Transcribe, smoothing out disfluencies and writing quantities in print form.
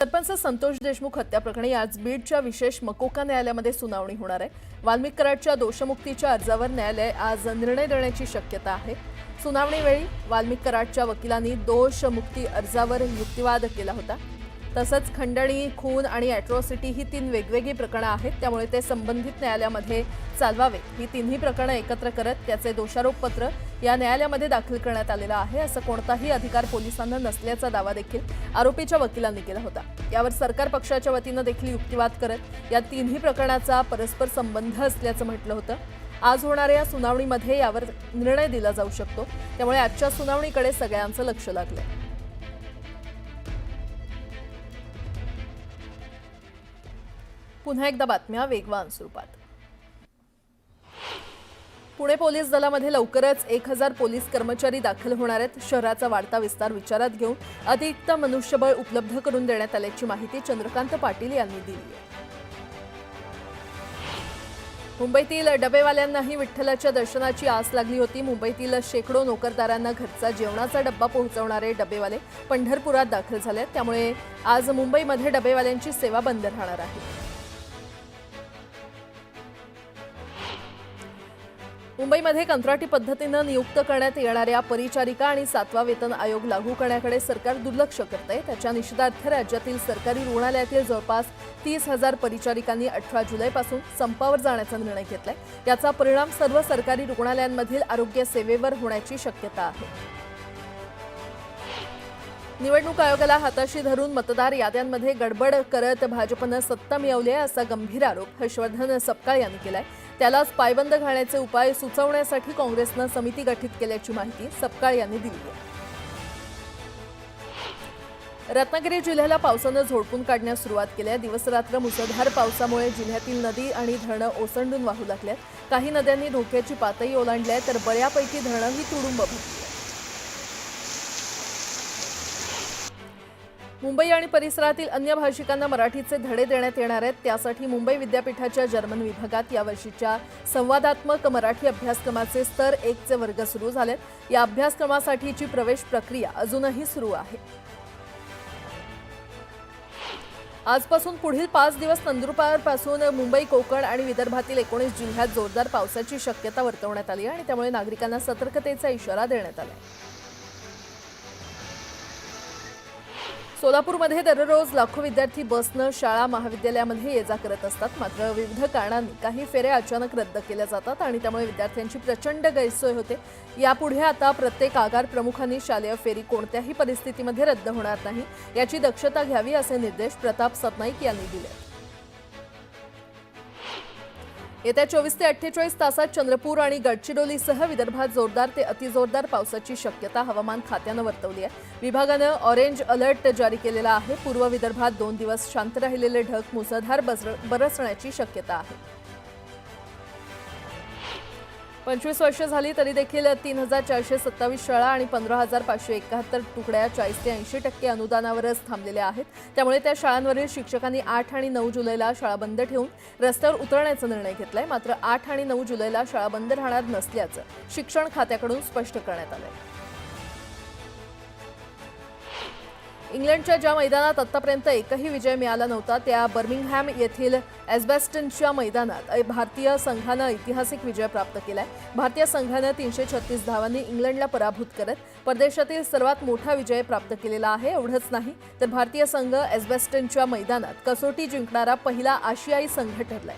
सरपंच संतोष देशमुख हत्या प्रकरणी आज बीडच्या विशेष मकोका न्यायालयामध्ये सुनावणी होणार आहे। वाल्मिक कराडच्या दोषमुक्तीच्या अर्जावर न्यायालय आज निर्णय देण्याची शक्यता आहे। सुनावणीवेळी वाल्मिक कराडच्या वकिलांनी दोषमुक्ती अर्जावर युक्तिवाद केला होता। तसंच खंडणी, खून आणि अॅट्रॉसिटी ही तीन वेगवेगळी प्रकरणे आहेत, त्यामुळे ते संबंधित न्यायालयामध्ये चालवावे। ही तिन्ही प्रकरणे एकत्र करत त्याचे दोषारोपपत्र या न्यायालयामध्ये दाखल करण्यात आलेलं आहे। असं कोणताही अधिकार पोलिसांना नसल्याचा दावा देखील आरोपीच्या वकिलांनी केला होता। यावर सरकार पक्षाच्या वतीने देखील युक्तिवाद करत या तिन्ही प्रकरणाचा परस्पर संबंध असल्याचं म्हटलं होतं। आज होणाऱ्या सुनावणीमध्ये यावर निर्णय दिला जाऊ शकतो, त्यामुळे आजच्या सुनावणीकडे सगळ्यांचं लक्ष लागलंय। पुन्हा एकदा बातम्या वेगवान स्वरूपात। पुणे पोलीस दलामध्ये लवकरच 1000 पोलीस कर्मचारी दाखल होणार आहेत। शहराचा वाढता विस्तार विचारात घेऊन अतिरिक्त मनुष्यबळ उपलब्ध करून देण्यात आल्याची माहिती चंद्रकांत पाटील यांनी दिली आहे। मुंबईतील डबेवाल्यांनाही विठ्ठलाच्या दर्शनाची आस लागली होती। मुंबईतील शेकडो नोकरदारांना घरचा जेवणाचा डब्बा पोहोचवणारे डबेवाले पंढरपुरात दाखल झाले, त्यामुळे आज मुंबईमध्ये डबेवाल्यांची सेवा बंद राहणार आहे। मुंबईमध्ये कंत्राटी पद्धतीने नियुक्त करण्यात येणाऱ्या परिचारिका आणि 7वा वेतन आयोग लागू करण्याकडे सरकार दुर्लक्ष करते। त्याच्या निषेधार्थ राज्यातील सरकारी रुग्णालयातील जवळपास 30,000 परिचारिकांनी 18 जुलैपासून संपावर जाण्याचा निर्णय घेतलाय। याचा परिणाम सर्व सरकारी रुग्णालयांमधील आरोग्य सेवेवर होण्याची शक्यता आहे। निवडणूक आयोगाला हाताशी धरून मतदार याद्यांमध्ये गडबड करत भाजपनं सत्ता मिळवली आहे, असा गंभीर आरोप हर्षवर्धन सपकाळ यांनी केलाय। त्यालाच पायबंद घालण्याचे उपाय सुचवण्यासाठी काँग्रेसनं समिती गठीत केल्याची माहिती सपकाळ यांनी दिली आहे। रत्नागिरी जिल्ह्याला पावसानं झोडपून काढण्यास सुरुवात केली आहे। दिवसरात्र मुसळधार पावसामुळे जिल्ह्यातील नदी आणि धरणं ओसंडून वाहू लागली आहेत। काही नद्यांनी धोक्याची पातळी ओलांडली आहे, तर बऱ्यापैकी धरणंही तुडुंब भरली आहेत। मुंबई आणि परिसरातील अन्य भाषिकांना मराठीचे धडे देण्यात येणार आहेत। त्यासाठी मुंबई विद्यापीठाच्या जर्मन विभागात यावर्षीच्या संवादात्मक मराठी अभ्यासक्रमाचे स्तर 1 चे वर्ग सुरू झालेत। या अभ्यासक्रमासाठीची प्रवेश प्रक्रिया अजूनही सुरू आहे। आजपासून पुढील 5 दिवस नंदुरबारपासून मुंबई, कोकण आणि विदर्भातील 19 जिल्ह्यात जोरदार पावसाची शक्यता वर्तवण्यात आली आहे आणि त्यामुळे नागरिकांना सतर्कतेचा इशारा देण्यात आला आहे। सोलापूरमध्ये दररोज लाखो विद्यार्थी बसनं शाळा महाविद्यालयामध्ये ये जा करत असतात, मात्र विविध कारणांनी काही फेऱ्या अचानक रद्द केल्या जातात आणि त्यामुळे विद्यार्थ्यांची प्रचंड गैरसोय होते। यापुढे आता प्रत्येक आगार प्रमुखांनी शालेय फेरी कोणत्याही परिस्थितीमध्ये रद्द होणार नाही याची दक्षता घ्यावी, असे निर्देश प्रताप सतनाईक यांनी दिले। येत्या 24 ते 48 तासात चंद्रपूर आणि गडचिरोलीसह विदर्भात जोरदार ते अतिजोरदार पावसाची शक्यता हवामान खात्यानं वर्तवली आहे। विभागानं ऑरेंज अलर्ट जारी केलेला आहे। पूर्व विदर्भात 2 दिवस शांत राहिलेले ढग मुसळधार बरसण्याची शक्यता आहे। 25 वर्ष झाली तरी देखील 3427 शाळा आणि 15571 तुकड्या 40 ते 80% अनुदानावरच थांबलेल्या आहेत। त्यामुळे त्या शाळांवरील शिक्षकांनी 8 आणि 9 जुलैला शाळा बंद ठेवून रस्त्यावर उतरण्याचा निर्णय घेतलाय। मात्र 8 आणि 9 जुलैला शाळा बंद राहणार नसल्याचं शिक्षण खात्याकडून स्पष्ट करण्यात आलंय। इंग्लंडच्या ज्या मैदानात आतापर्यंत एकही विजय मिळाला नव्हता, त्या बर्मिंगहॅम येथील एजबॅस्टनच्या मैदानात भारतीय संघानं ऐतिहासिक विजय प्राप्त केलाय। भारतीय संघानं 336 धावांनी इंग्लंडला पराभूत करत परदेशातील सर्वात मोठा विजय प्राप्त केलेला आहे। एवढंच नाही तर भारतीय संघ एजबॅस्टनच्या मैदानात कसोटी जिंकणारा पहिला आशियाई संघ ठरलाय।